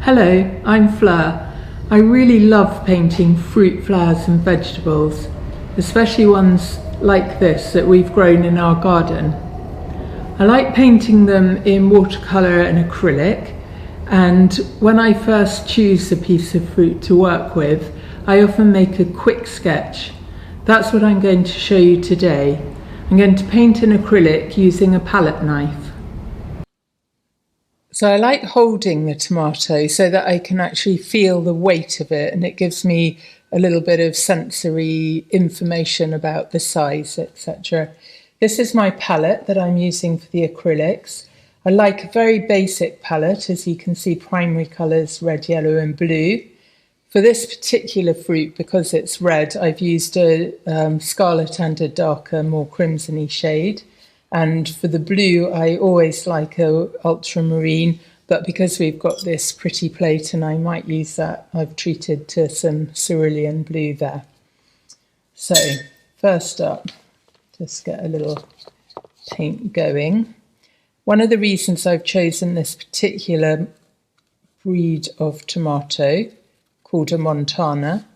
Hello, I'm Fleur. I really love painting fruit, flowers and vegetables, especially ones like this that we've grown in our garden. I like painting them in watercolour and acrylic, and when I first choose a piece of fruit to work with, I often make a quick sketch. That's what I'm going to show you today. I'm going to paint in acrylic using a palette knife. So I like holding the tomato so that I can actually feel the weight of it, and it gives me a little bit of sensory information about the size, etc. This is my palette that I'm using for the acrylics. I like a very basic palette, as you can see, primary colours, red, yellow and blue. For this particular fruit, because it's red, I've used a scarlet and a darker, more crimson-y shade. And for the blue, I always like a ultramarine, but because we've got this pretty plate and I might use that, I've treated to some cerulean blue there. So first up, just get a little paint going. One of the reasons I've chosen this particular breed of tomato, called a Montana,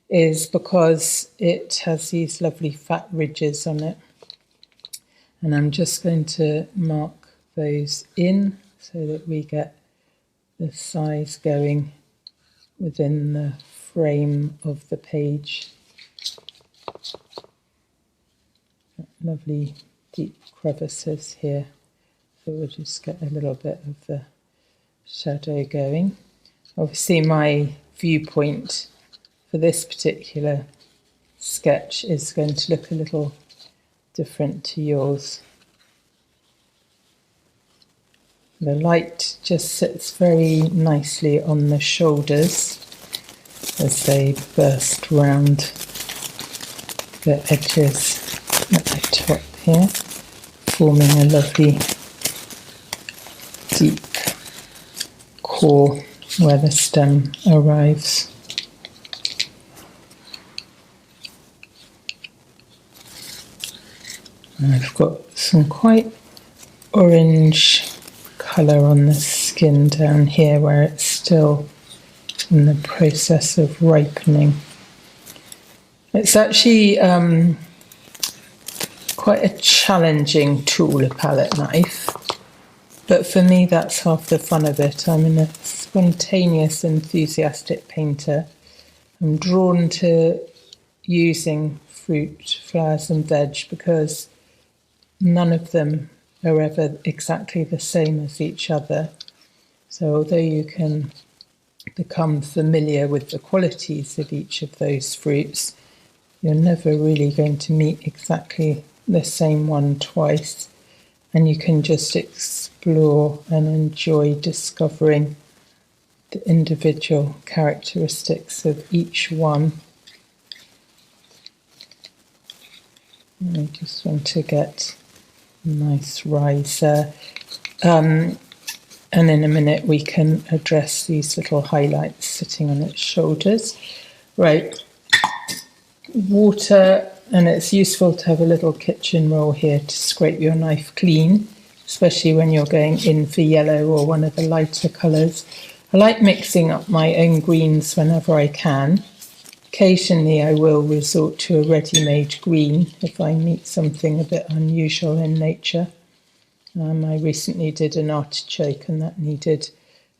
is because it has these lovely fat ridges on it. And I'm just going to mark those in so that we get the size going within the frame of the page. Lovely deep crevices here, so we'll just get a little bit of the shadow going. Obviously my viewpoint for this particular sketch is going to look a little different to yours. The light just sits very nicely on the shoulders as they burst round the edges at the top here, forming a lovely deep core where the stem arrives. And I've got some quite orange colour on the skin down here where it's still in the process of ripening. It's actually quite a challenging tool, a palette knife, but for me that's half the fun of it. I'm a spontaneous, enthusiastic painter. I'm drawn to using fruit, flowers and veg because none of them are ever exactly the same as each other. So although you can become familiar with the qualities of each of those fruits, you're never really going to meet exactly the same one twice. And you can just explore and enjoy discovering the individual characteristics of each one. And I just want to get nice rise there, and in a minute we can address these little highlights sitting on its shoulders. Right, water, and it's useful to have a little kitchen roll here to scrape your knife clean, especially when you're going in for yellow or one of the lighter colours. I like mixing up my own greens whenever I can. Occasionally I will resort to a ready-made green if I meet something a bit unusual in nature. I recently did an artichoke and that needed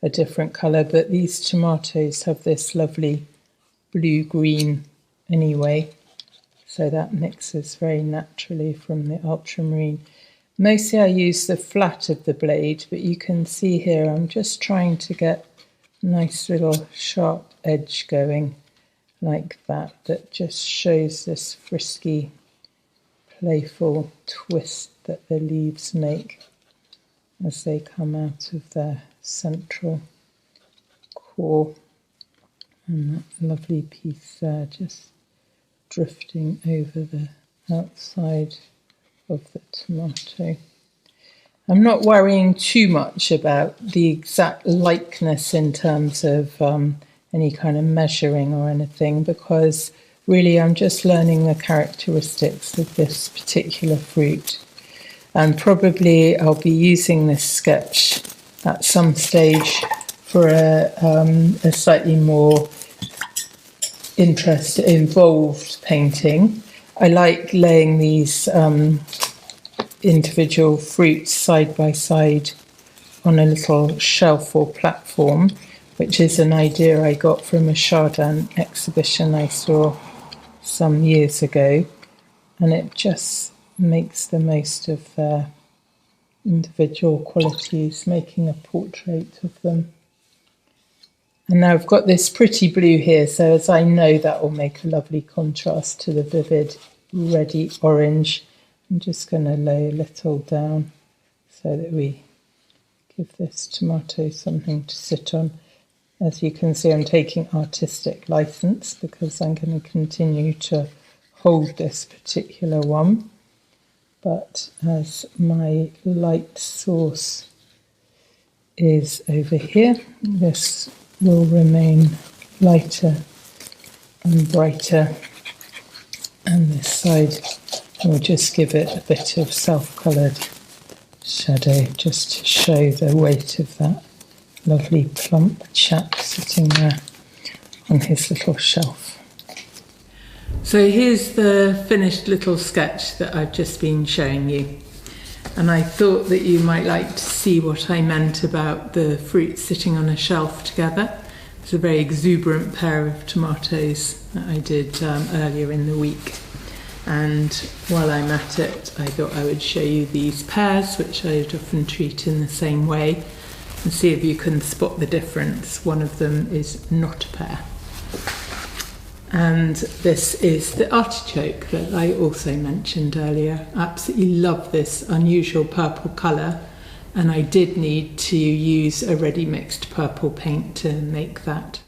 a different colour, but these tomatoes have this lovely blue-green anyway, so that mixes very naturally from the ultramarine. Mostly I use the flat of the blade, but you can see here I'm just trying to get a nice little sharp edge going, like that just shows this frisky, playful twist that the leaves make as they come out of their central core. And that lovely piece there just drifting over the outside of the tomato. I'm not worrying too much about the exact likeness in terms of any kind of measuring or anything, because really I'm just learning the characteristics of this particular fruit, and probably I'll be using this sketch at some stage for a slightly more involved painting. I like laying these individual fruits side by side on a little shelf or platform, which is an idea I got from a Chardin exhibition I saw some years ago, and it just makes the most of their individual qualities, making a portrait of them. And now I've got this pretty blue here, so as I know that will make a lovely contrast to the vivid reddy orange. I'm just going to lay a little down so that we give this tomato something to sit on. As you can see, I'm taking artistic license because I'm going to continue to hold this particular one. But as my light source is over here, this will remain lighter and brighter, and this side will just give it a bit of self-coloured shadow just to show the weight of that lovely plump chap sitting there on his little shelf. So here's the finished little sketch that I've just been showing you, and I thought that you might like to see what I meant about the fruits sitting on a shelf together. It's a very exuberant pair of tomatoes that I did earlier in the week, and while I'm at it I thought I would show you these pears, which I would often treat in the same way, and see if you can spot the difference. One of them is not a pear. And this is the artichoke that I also mentioned earlier. I absolutely love this unusual purple colour, and I did need to use a ready mixed purple paint to make that.